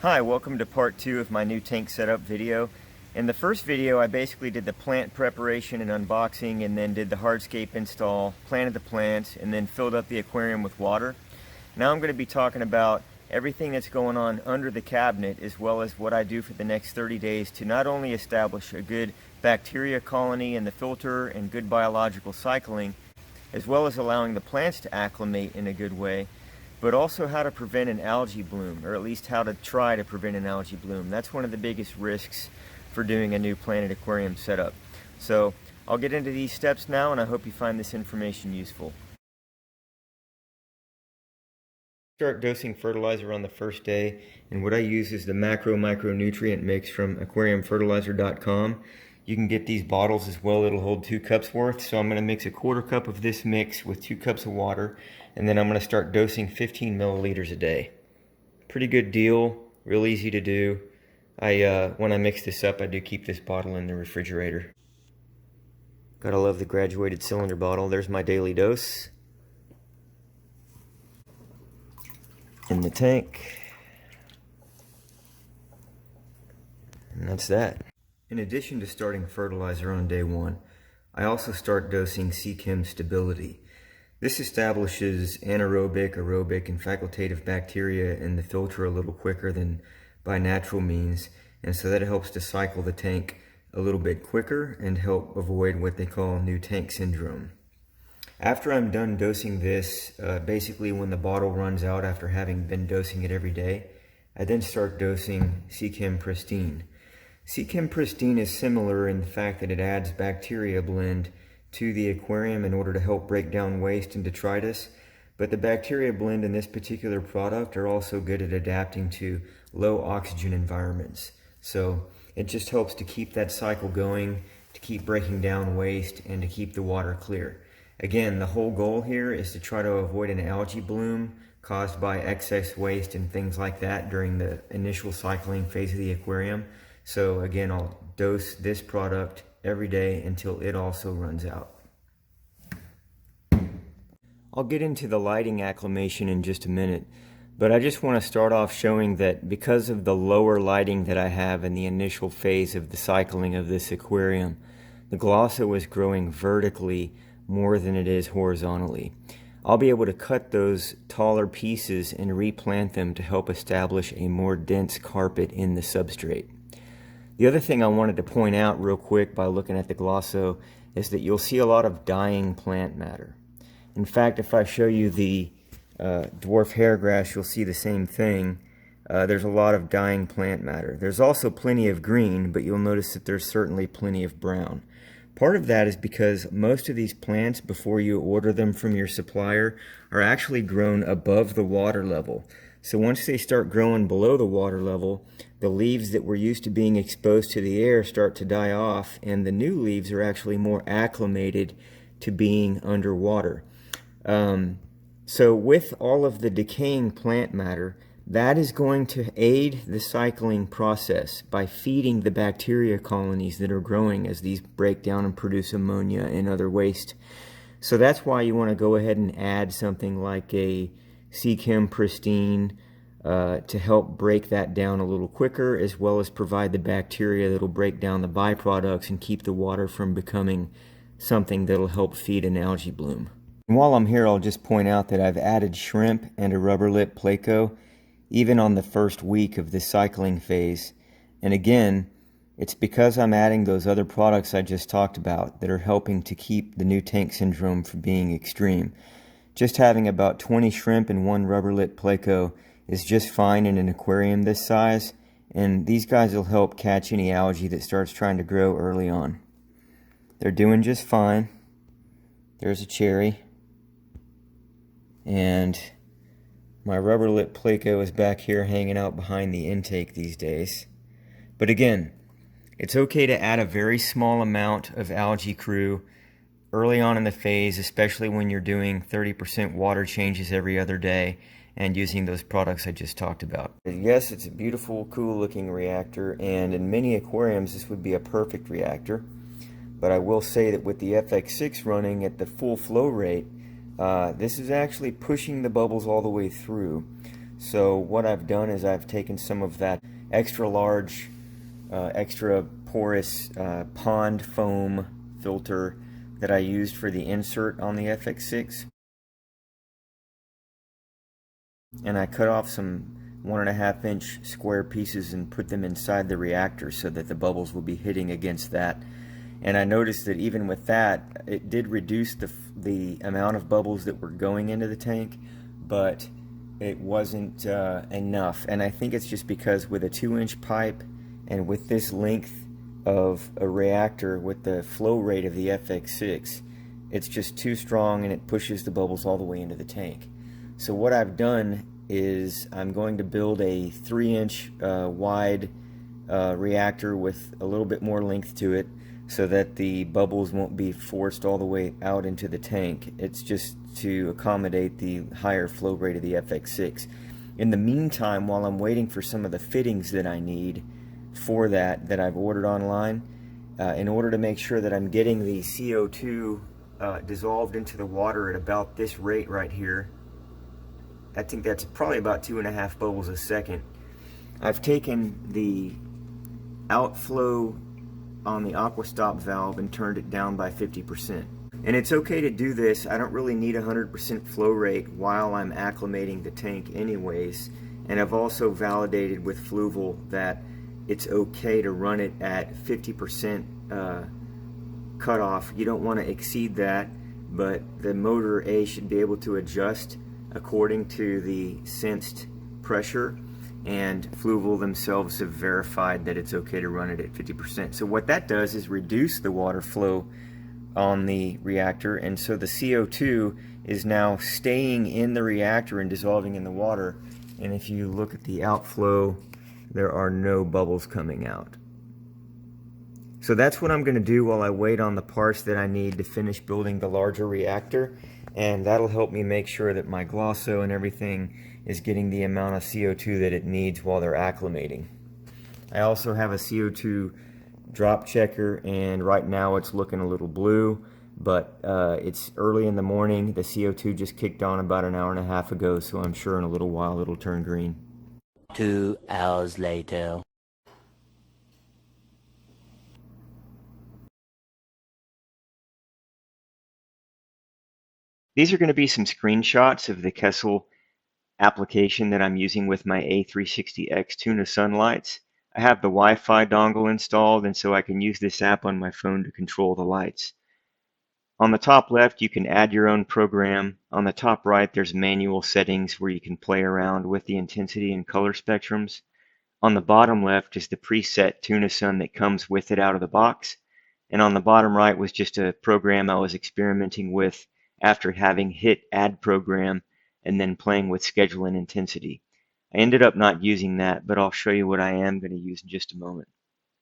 Hi, welcome to part 2 of my new tank setup video. In the first video I basically did the plant preparation and unboxing, and then did the hardscape install, planted the plants, and then filled up the aquarium with water. Now I'm going to be talking about everything that's going on under the cabinet, as well as what I do for the next 30 days to not only establish a good bacteria colony in the filter and good biological cycling, as well as allowing the plants to acclimate in a good way, but also how to prevent an algae bloom, or at least how to try to prevent an algae bloom. That's one of the biggest risks for doing a new planted aquarium setup. So I'll get into these steps now, and I hope you find this information useful. Start dosing fertilizer on the first day, and what I use is the macro micronutrient mix from aquariumfertilizer.com. You can get these bottles as well. It'll hold 2 cups worth. So I'm going to mix a 1/4 cup of this mix with 2 cups of water, and then I'm going to start dosing 15 milliliters a day. Pretty good deal, real easy to do. When I mix this up, I do keep this bottle in the refrigerator. Gotta love the graduated cylinder bottle. There's my daily dose in the tank, and that's that. In addition to starting fertilizer on day 1, I also start dosing Seachem Stability. This establishes anaerobic, aerobic, and facultative bacteria in the filter a little quicker than by natural means, and so that helps to cycle the tank a little bit quicker and help avoid what they call new tank syndrome. After I'm done dosing this, basically when the bottle runs out after having been dosing it every day, I then start dosing Seachem Pristine. Seachem Pristine is similar in the fact that it adds bacteria blend to the aquarium in order to help break down waste and detritus, but the bacteria blend in this particular product are also good at adapting to low oxygen environments. So it just helps to keep that cycle going, to keep breaking down waste, and to keep the water clear. Again, the whole goal here is to try to avoid an algae bloom caused by excess waste and things like that during the initial cycling phase of the aquarium. So again, I'll dose this product every day until it also runs out. I'll get into the lighting acclimation in just a minute, but I just want to start off showing that because of the lower lighting that I have in the initial phase of the cycling of this aquarium, the Glosso is growing vertically more than it is horizontally. I'll be able to cut those taller pieces and replant them to help establish a more dense carpet in the substrate. The other thing I wanted to point out real quick by looking at the Glosso is that you'll see a lot of dying plant matter. In fact, if I show you the dwarf hairgrass, you'll see the same thing. There's a lot of dying plant matter. There's also plenty of green, but you'll notice that there's certainly plenty of brown. Part of that is because most of these plants, before you order them from your supplier, are actually grown above the water level. So once they start growing below the water level, the leaves that were used to being exposed to the air start to die off, and the new leaves are actually more acclimated to being underwater. So with all of the decaying plant matter, that is going to aid the cycling process by feeding the bacteria colonies that are growing as these break down and produce ammonia and other waste. So that's why you want to go ahead and add something like a Seachem Pristine to help break that down a little quicker, as well as provide the bacteria that'll break down the byproducts and keep the water from becoming something that'll help feed an algae bloom. And while I'm here, I'll just point out that I've added shrimp and a rubber lip Pleco even on the first week of this cycling phase. And again, it's because I'm adding those other products I just talked about that are helping to keep the new tank syndrome from being extreme. Just having about 20 shrimp and 1 rubber lip Pleco is just fine in an aquarium this size, and these guys will help catch any algae that starts trying to grow early on. They're doing just fine. There's a cherry, and my rubber lip Pleco is back here hanging out behind the intake these days. But again, it's okay to add a very small amount of algae crew early on in the phase, especially when you're doing 30% water changes every other day and using those products I just talked about. Yes, it's a beautiful, cool looking reactor, and in many aquariums this would be a perfect reactor. But I will say that with the FX6 running at the full flow rate, this is actually pushing the bubbles all the way through. So what I've done is I've taken some of that extra large, extra porous pond foam filter that I used for the insert on the FX6, and I cut off some 1.5-inch square pieces and put them inside the reactor so that the bubbles will be hitting against that. And I noticed that even with that, it did reduce the amount of bubbles that were going into the tank, but it wasn't enough. And I think it's just because with a 2-inch pipe and with this length of a reactor with the flow rate of the FX6, it's just too strong and it pushes the bubbles all the way into the tank. So what I've done is I'm going to build a 3-inch wide reactor with a little bit more length to it so that the bubbles won't be forced all the way out into the tank. It's just to accommodate the higher flow rate of the FX6. In the meantime, while I'm waiting for some of the fittings that I need for that I've ordered online, in order to make sure that I'm getting the CO2 dissolved into the water at about this rate right here, I think that's probably about 2.5 bubbles a second. I've taken the outflow on the aquastop valve and turned it down by 50%. And it's okay to do this. I don't really need 100% flow rate while I'm acclimating the tank anyways. And I've also validated with Fluval that it's okay to run it at 50% cutoff. You don't want to exceed that, but the motor should be able to adjust according to the sensed pressure, and Fluval themselves have verified that it's okay to run it at 50%. So what that does is reduce the water flow on the reactor, and so the CO2 is now staying in the reactor and dissolving in the water. And if you look at the outflow, there are no bubbles coming out. So that's what I'm going to do while I wait on the parts that I need to finish building the larger reactor, and that'll help me make sure that my Glosso and everything is getting the amount of CO2 that it needs while they're acclimating. I also have a CO2 drop checker, and right now it's looking a little blue, but it's early in the morning. The CO2 just kicked on about an hour and a half ago, so I'm sure in a little while it'll turn green. 2 hours later. These are going to be some screenshots of the Kessil application that I'm using with my A360X Tuna Sunlights. I have the Wi-Fi dongle installed, and so I can use this app on my phone to control the lights. On the top left, you can add your own program. On the top right, there's manual settings where you can play around with the intensity and color spectrums. On the bottom left is the preset Tuna Sun that comes with it out of the box. And on the bottom right was just a program I was experimenting with after having hit add program and then playing with schedule and intensity. I ended up not using that, but I'll show you what I am going to use in just a moment.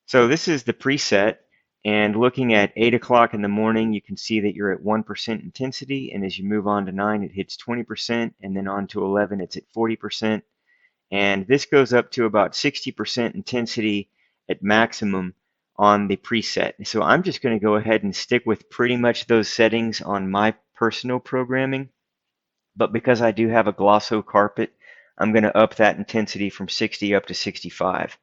So this is the preset, and looking at 8 o'clock in the morning, you can see that you're at 1% intensity, and as you move on to 9, it hits 20%, and then on to 11, it's at 40%. And this goes up to about 60% intensity at maximum on the preset. So I'm just going to go ahead and stick with pretty much those settings on my personal programming. But because I do have a Glosso carpet, I'm going to up that intensity from 60 up to 65.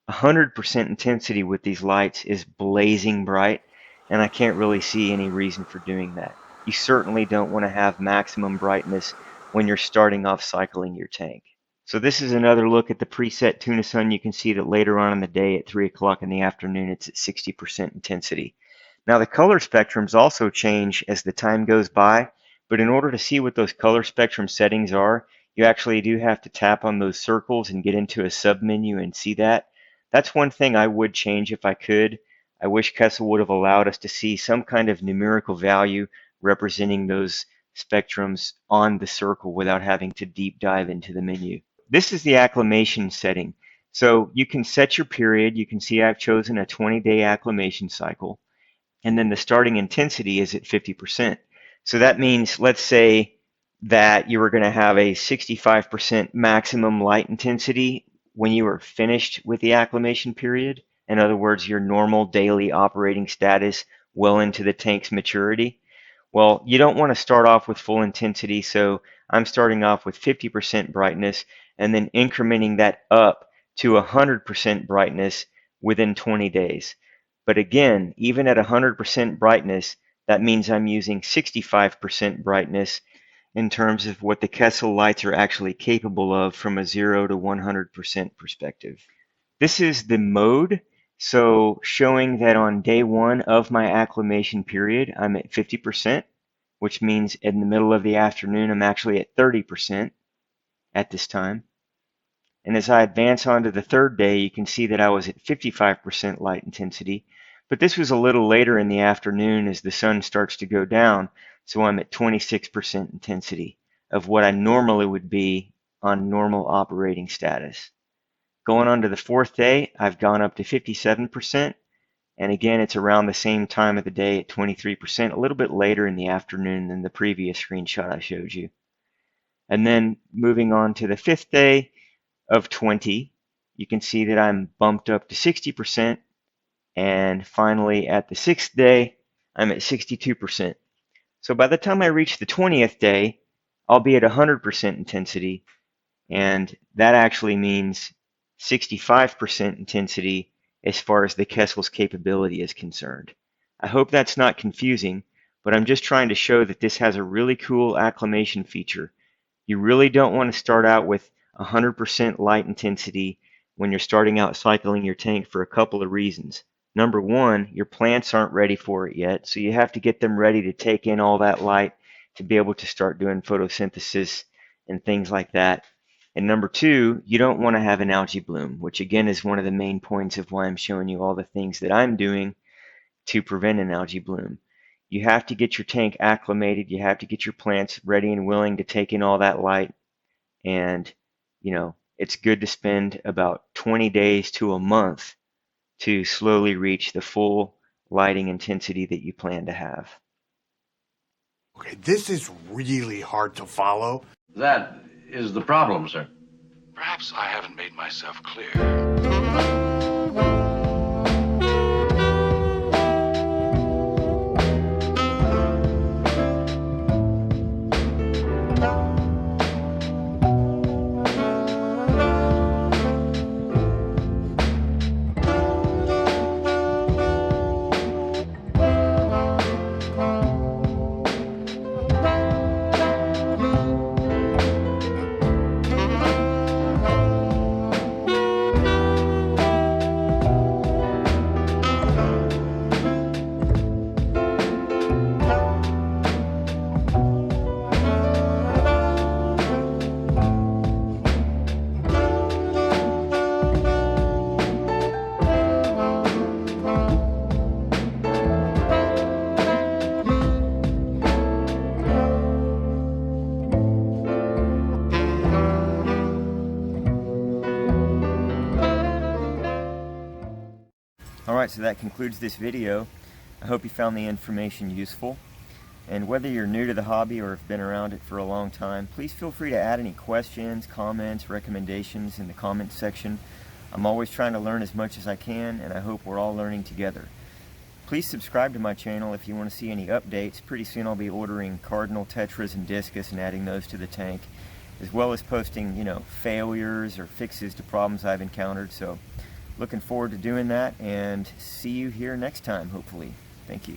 100% intensity with these lights is blazing bright, and I can't really see any reason for doing that. You certainly don't want to have maximum brightness when you're starting off cycling your tank. So this is another look at the preset Tuna Sun. You can see that later on in the day at 3 o'clock in the afternoon, it's at 60% intensity. Now the color spectrums also change as the time goes by, but in order to see what those color spectrum settings are, you actually do have to tap on those circles and get into a sub-menu and see that. That's one thing I would change if I could. I wish Kessil would have allowed us to see some kind of numerical value representing those spectrums on the circle without having to deep dive into the menu. This is the acclimation setting. So you can set your period. You can see I've chosen a 20-day acclimation cycle. And then the starting intensity is at 50%. So that means, let's say that you were going to have a 65% maximum light intensity when you were finished with the acclimation period. In other words, your normal daily operating status well into the tank's maturity. Well, you don't want to start off with full intensity, so I'm starting off with 50% brightness, and then incrementing that up to 100% brightness within 20 days. But again, even at 100% brightness, that means I'm using 65% brightness in terms of what the Kessel lights are actually capable of from a 0 to 100% perspective. This is the mode, so showing that on day 1 of my acclimation period, I'm at 50%, which means in the middle of the afternoon, I'm actually at 30% at this time. And as I advance on to the 3rd day, you can see that I was at 55% light intensity. But this was a little later in the afternoon as the sun starts to go down, so I'm at 26% intensity of what I normally would be on normal operating status. Going on to the 4th day, I've gone up to 57%, and again, it's around the same time of the day at 23%, a little bit later in the afternoon than the previous screenshot I showed you. And then moving on to the 5th day of 20, you can see that I'm bumped up to 60%. And finally, at the 6th day, I'm at 62%. So by the time I reach the 20th day, I'll be at 100% intensity. And that actually means 65% intensity as far as the Kessel's capability is concerned. I hope that's not confusing, but I'm just trying to show that this has a really cool acclimation feature. You really don't want to start out with 100% light intensity when you're starting out cycling your tank for a couple of reasons. Number one, your plants aren't ready for it yet, so you have to get them ready to take in all that light to be able to start doing photosynthesis and things like that. And number two, you don't want to have an algae bloom, which again is one of the main points of why I'm showing you all the things that I'm doing to prevent an algae bloom. You have to get your tank acclimated, you have to get your plants ready and willing to take in all that light, and it's good to spend about 20 days to a month to slowly reach the full lighting intensity that you plan to have. Okay, this is really hard to follow. That is the problem, sir. Perhaps I haven't made myself clear. Alright, so that concludes this video. I hope you found the information useful. And whether you're new to the hobby or have been around it for a long time, please feel free to add any questions, comments, recommendations in the comments section. I'm always trying to learn as much as I can, and I hope we're all learning together. Please subscribe to my channel if you want to see any updates. Pretty soon I'll be ordering cardinal tetras and discus and adding those to the tank, as well as posting, failures or fixes to problems I've encountered. So looking forward to doing that, and see you here next time, hopefully. Thank you.